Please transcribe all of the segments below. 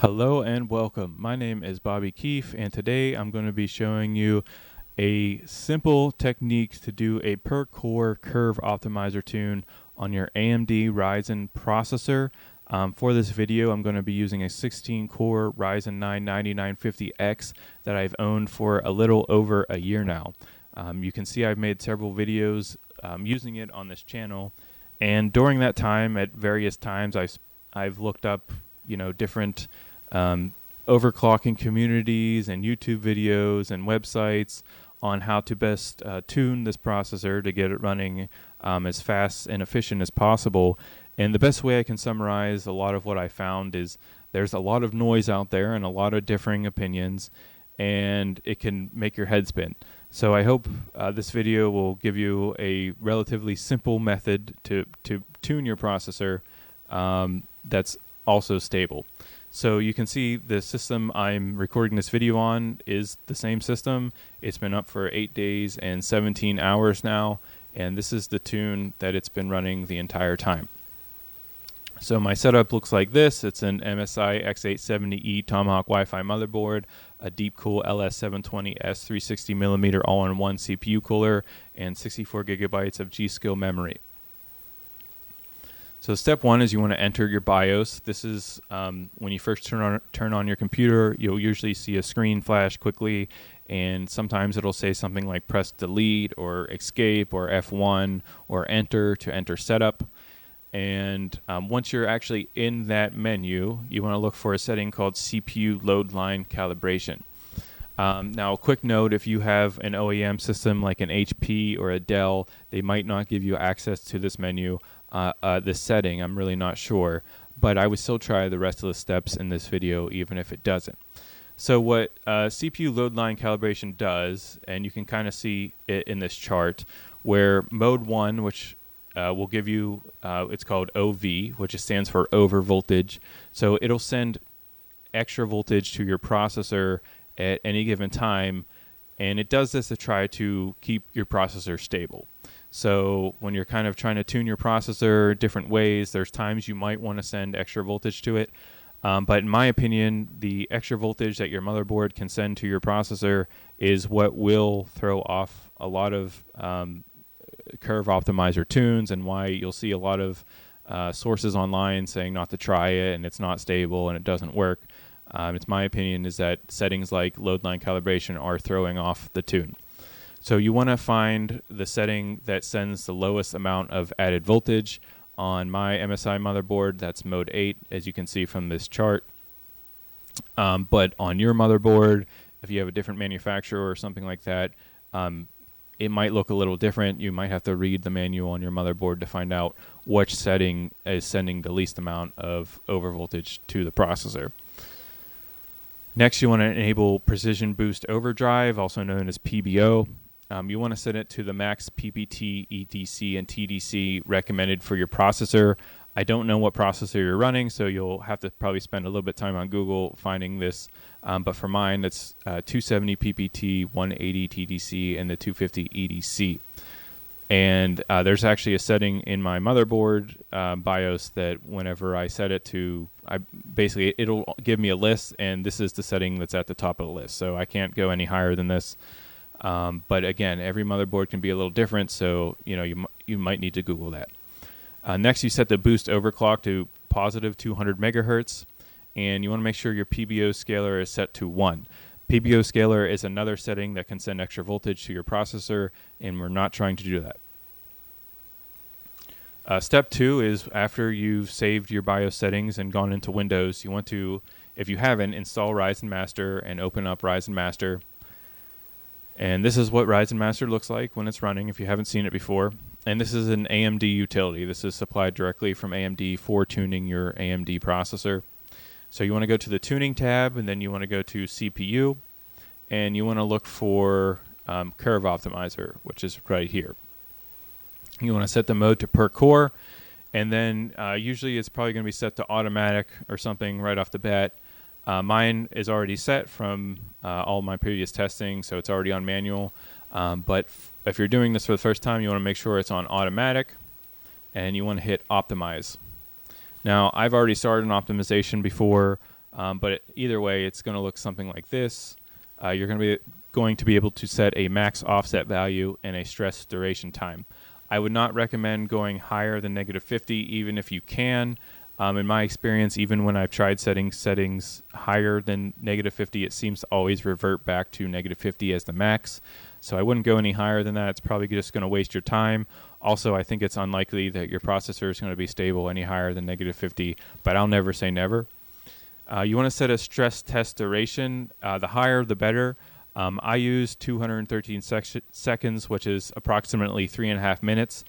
Hello and welcome. My name is Bobby Keefe, and today I'm going to be showing you a simple technique to do a per core curve optimizer tune on your AMD Ryzen processor. For this video, I'm going to be using a 16-core Ryzen 9 9950X that I've owned for a little over a year now. You can see I've made several videos using it on this channel, and during that time, at various times, I've looked up, different overclocking communities and YouTube videos and websites on how to best tune this processor to get it running as fast and efficient as possible. And the best way I can summarize a lot of what I found is there's a lot of noise out there and a lot of differing opinions, and it can make your head spin. So I hope this video will give you a relatively simple method to tune your processor that's also stable. So you can see the system I'm recording this video on is the same system. It's been up for 8 days and 17 hours now, and this is the tune that it's been running the entire time. So my setup looks like this. It's an MSI X870E Tomahawk Wi-Fi motherboard, a Deepcool LS720S 360mm all-in-one CPU cooler, and 64 gigabytes of G.Skill memory. So step one is you want to enter your BIOS. This is when you first turn on your computer, you'll usually see a screen flash quickly, and sometimes it'll say something like press delete or escape or F1 or enter to enter setup. And once you're actually in that menu, you want to look for a setting called CPU load line calibration. Now, a quick note, if you have an OEM system like an HP or a Dell, they might not give you access to this menu, this setting. I'm really not sure, but I would still try the rest of the steps in this video even if it doesn't. So what CPU load line calibration does, and you can kind of see it in this chart, where mode 1, which will give you, it's called OV, which stands for over voltage. So it'll send extra voltage to your processor at any given time, and it does this to try to keep your processor stable. So when you're kind of trying to tune your processor different ways, there's times you might want to send extra voltage to it. But in my opinion, the extra voltage that your motherboard can send to your processor is what will throw off a lot of curve optimizer tunes, and why you'll see a lot of sources online saying not to try it and it's not stable and it doesn't work. It's my opinion is that settings like load line calibration are throwing off the tune. So you want to find the setting that sends the lowest amount of added voltage. On my MSI motherboard, that's mode 8, as you can see from this chart. But on your motherboard, if you have a different manufacturer or something like that, it might look a little different. You might have to read the manual on your motherboard to find out which setting is sending the least amount of overvoltage to the processor. Next, you want to enable Precision Boost Overdrive, also known as PBO. You want to set it to the max PPT, EDC, and TDC recommended for your processor. I don't know what processor you're running, so you'll have to probably spend a little bit of time on Google finding this. But for mine, that's 270 PPT, 180 TDC, and the 250 EDC. And there's actually a setting in my motherboard BIOS that whenever I set it to, basically it'll give me a list, and this is the setting that's at the top of the list. So I can't go any higher than this. But again, every motherboard can be a little different, so you might need to Google that. Next, you set the boost overclock to positive 200 megahertz, and you want to make sure your PBO scaler is set to 1. PBO scaler is another setting that can send extra voltage to your processor, and we're not trying to do that. Step 2 is after you've saved your BIOS settings and gone into Windows, you want to, if you haven't, install Ryzen Master and open up Ryzen Master. And this is what Ryzen Master looks like when it's running, if you haven't seen it before. And this is an AMD utility. This is supplied directly from AMD for tuning your AMD processor. So you want to go to the Tuning tab, and then you want to go to CPU, and you want to look for Curve Optimizer, which is right here. You want to set the mode to per core, and then usually it's probably going to be set to automatic or something right off the bat. Mine is already set from all my previous testing, so it's already on manual. But if you're doing this for the first time, you want to make sure it's on automatic, and you want to hit optimize. Now, I've already started an optimization before But either way, it's going to look something like this. You're going to be able to set a max offset value and a stress duration time. I would not recommend going higher than -50, even if you can. In my experience, even when I've tried setting settings higher than -50, it seems to always revert back to -50 as the max. So I wouldn't go any higher than that. It's probably just going to waste your time. Also, I think it's unlikely that your processor is going to be stable any higher than -50, but I'll never say never. You want to set a stress test duration. The higher, the better. I use 213 seconds, which is approximately 3.5 minutes.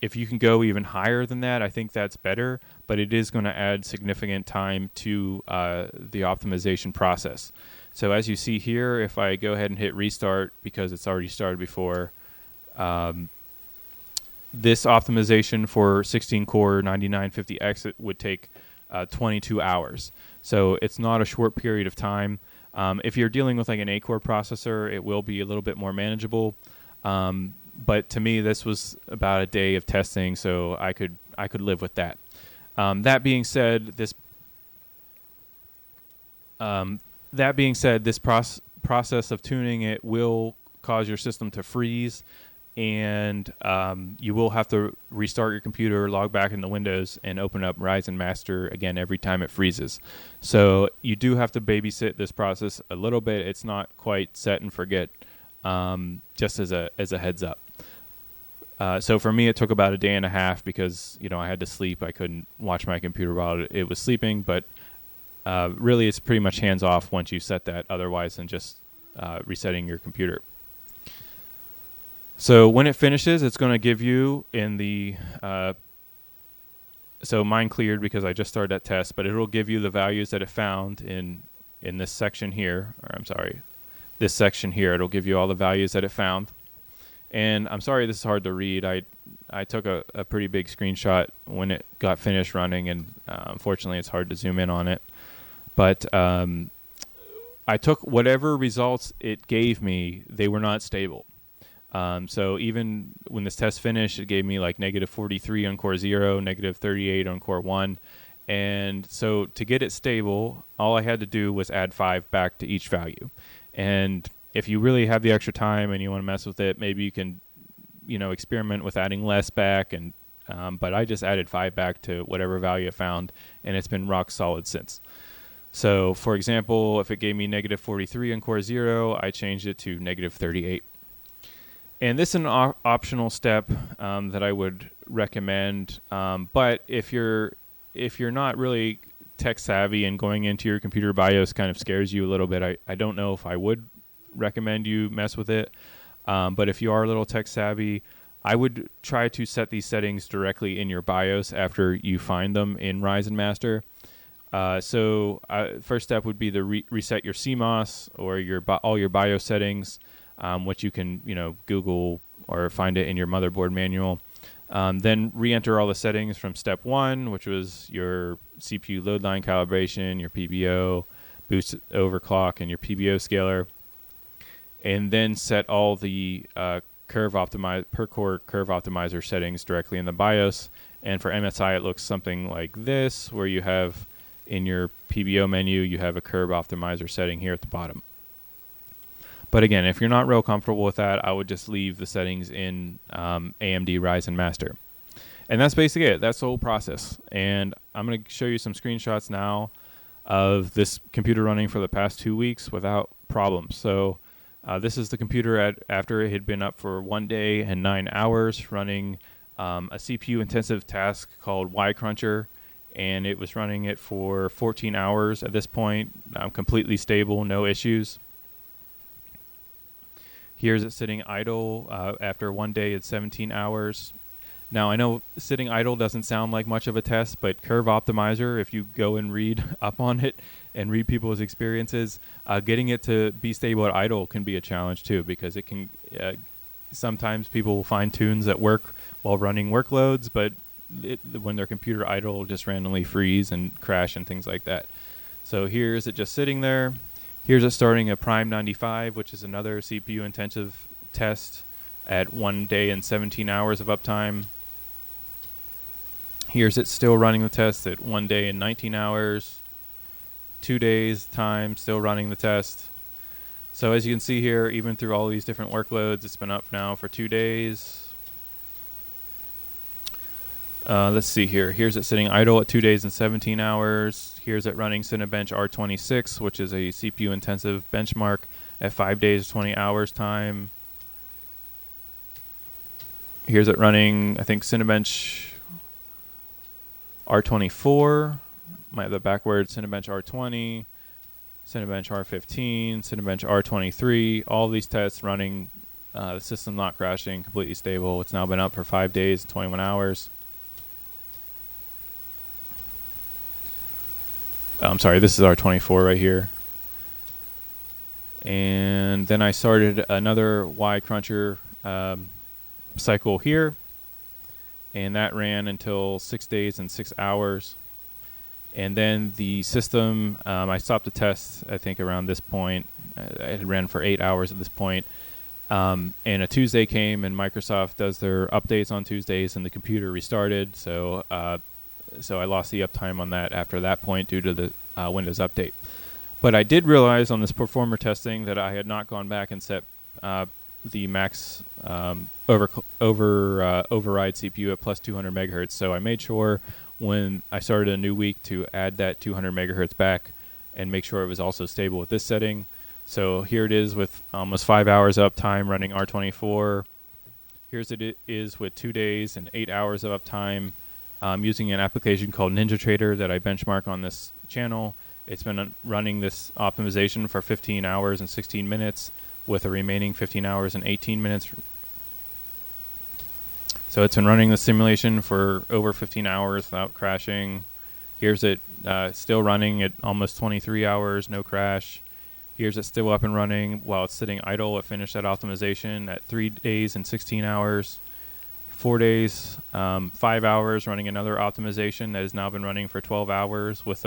If you can go even higher than that, I think that's better, but it is going to add significant time to the optimization process. So as you see here, if I go ahead and hit restart, because it's already started before, this optimization for 16-core 9950X would take 22 hours. So it's not a short period of time. If you're dealing with like an 8-core processor, it will be a little bit more manageable. But to me, this was about a day of testing, so I could live with that. That being said, this process of tuning it will cause your system to freeze, and you will have to restart your computer, log back into Windows, and open up Ryzen Master again every time it freezes. So you do have to babysit this process a little bit. It's not quite set and forget, just as a heads up. So for me, it took about a day and a half because I had to sleep. I couldn't watch my computer while it was sleeping, but really it's pretty much hands off once you set that, otherwise than just resetting your computer. So when it finishes, it's going to give you in the so mine cleared because I just started that test, but it'll give you the values that it found in this section here, or I'm sorry, this section here. It'll give you all the values that it found. And I'm sorry this is hard to read. I took a pretty big screenshot when it got finished running, and unfortunately it's hard to zoom in on it. But I took whatever results it gave me, they were not stable. So even when this test finished, it gave me like -43 on core 0, -38 on core 1. And so to get it stable, all I had to do was add 5 back to each value. And if you really have the extra time and you want to mess with it, maybe you can, experiment with adding less back. And but I just added 5 back to whatever value it found, and it's been rock solid since. So, for example, if it gave me -43 on core 0, I changed it to -38. And this is an optional step that I would recommend. But if you're not really tech savvy and going into your computer BIOS kind of scares you a little bit, I don't know if I would recommend you mess with it. But if you are a little tech savvy, I would try to set these settings directly in your BIOS after you find them in Ryzen Master. First step would be to reset your CMOS or all your BIOS settings, which you can Google or find it in your motherboard manual. Then re-enter all the settings from step 1, which was your CPU load line calibration, your PBO, boost overclock, and your PBO scaler. And then set all the per core curve optimizer settings directly in the BIOS. And for MSI, it looks something like this, where you have in your PBO menu, you have a curve optimizer setting here at the bottom. But again, if you're not real comfortable with that, I would just leave the settings in AMD Ryzen Master. And that's basically it. That's the whole process. And I'm going to show you some screenshots now of this computer running for the past 2 weeks without problems. So this is the computer after it had been up for 1 day and 9 hours running a CPU intensive task called Y-Cruncher. And it was running it for 14 hours at this point, completely stable, no issues. Here's it sitting idle after 1 day at 17 hours. Now, I know sitting idle doesn't sound like much of a test, but Curve Optimizer, if you go and read up on it and read people's experiences, getting it to be stable at idle can be a challenge too, because it can sometimes people will find tunes that work while running workloads, but when their computer idle, will just randomly freeze and crash and things like that. So here's it just sitting there. Here's it starting a Prime 95, which is another CPU intensive test at 1 day and 17 hours of uptime. Here's it still running the test at 1 day and 19 hours. 2 days time, still running the test. So as you can see here, even through all these different workloads, it's been up now for 2 days. Let's see here. Here's it sitting idle at 2 days and 17 hours. Here's it running Cinebench R26, which is a CPU intensive benchmark, at 5 days, 20 hours time. Here's it running, I think, Cinebench R24. Might have the backwards, Cinebench R20, Cinebench R15, Cinebench R23. All these tests running, the system not crashing, completely stable. It's now been up for 5 days, 21 hours. I'm sorry, this is R24 right here. And then I started another Y cruncher cycle here, and that ran until 6 days and 6 hours. And then the system, I stopped the test, I think, around this point. It had ran for 8 hours at this point. And a Tuesday came, and Microsoft does their updates on Tuesdays, and the computer restarted. So I lost the uptime on that after that point due to the Windows update. But I did realize on this performer testing that I had not gone back and set the max override CPU at plus 200 megahertz. So I made sure when I started a new week to add that 200 megahertz back and make sure it was also stable with this setting. So here it is with almost 5 hours uptime running R24. Here's it is with 2 days and 8 hours of uptime. Using an application called NinjaTrader that I benchmark on this channel. It's been running this optimization for 15 hours and 16 minutes with a remaining 15 hours and 18 minutes. So it's been running the simulation for over 15 hours without crashing. Here's it still running at almost 23 hours, no crash. Here's it still up and running while it's sitting idle. It finished that optimization at 3 days and 16 hours. 4 days, 5 hours, running another optimization that has now been running for 12 hours with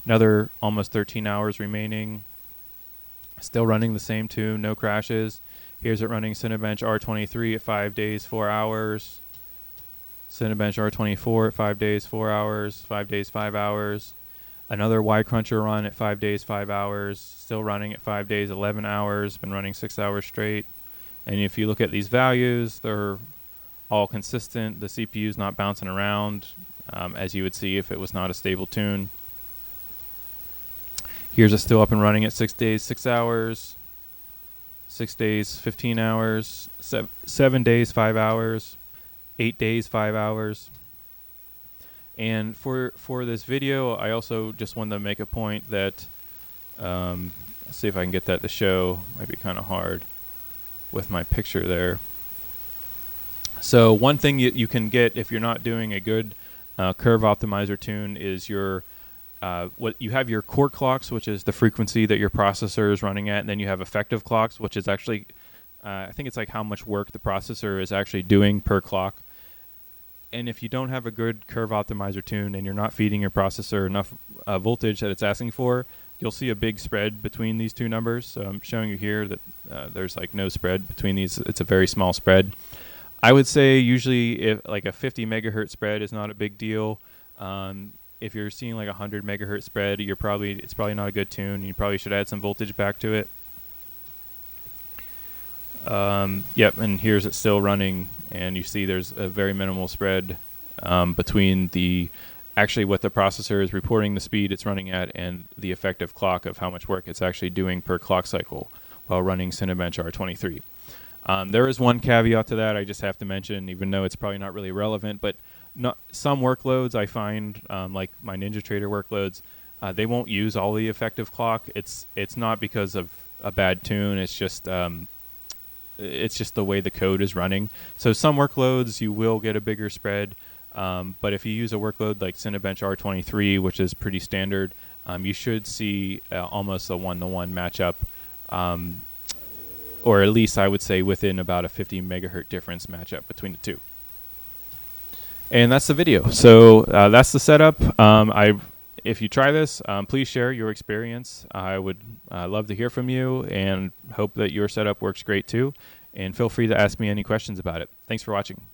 another almost 13 hours remaining. Still running the same tune, no crashes. Here's it running Cinebench R23 at 5 days, 4 hours. Cinebench R24 at 5 days, 4 hours, 5 days, 5 hours. Another Y Cruncher run at 5 days, 5 hours. Still running at 5 days, 11 hours. Been running 6 hours straight. And if you look at these values, they're all consistent. The CPU is not bouncing around as you would see if it was not a stable tune. Here's it still up and running at 6 days, 6 hours, 6 days, 15 hours, 7 days, 5 hours, 8 days, 5 hours. And for this video, I also just wanted to make a point that, let's see if I can get that to show. Might be kind of hard with my picture there. So one thing you can get if you're not doing a good curve optimizer tune is your what you have your core clocks, which is the frequency that your processor is running at, and then you have effective clocks, which is actually I think it's like how much work the processor is actually doing per clock. And if you don't have a good curve optimizer tune and you're not feeding your processor enough voltage that it's asking for, you'll see a big spread between these two numbers. So I'm showing you here that there's like no spread between these. It's a very small spread. I would say usually if like a 50 megahertz spread is not a big deal. If you're seeing like a 100 megahertz spread, it's probably not a good tune. You probably should add some voltage back to it. Yep, and here's it still running, and you see there's a very minimal spread between actually what the processor is reporting the speed it's running at and the effective clock of how much work it's actually doing per clock cycle while running Cinebench R23. There is one caveat to that I just have to mention, even though it's probably not really relevant, but some workloads I find, like my NinjaTrader workloads, they won't use all the effective clock. It's not because of a bad tune, it's just the way the code is running. So some workloads you will get a bigger spread, but if you use a workload like Cinebench R23, which is pretty standard, you should see almost a one-to-one matchup, or at least I would say within about a 50 megahertz difference matchup between the two. And that's the video. So that's the setup. If you try this, please share your experience. I would love to hear from you and hope that your setup works great too. And feel free to ask me any questions about it. Thanks for watching.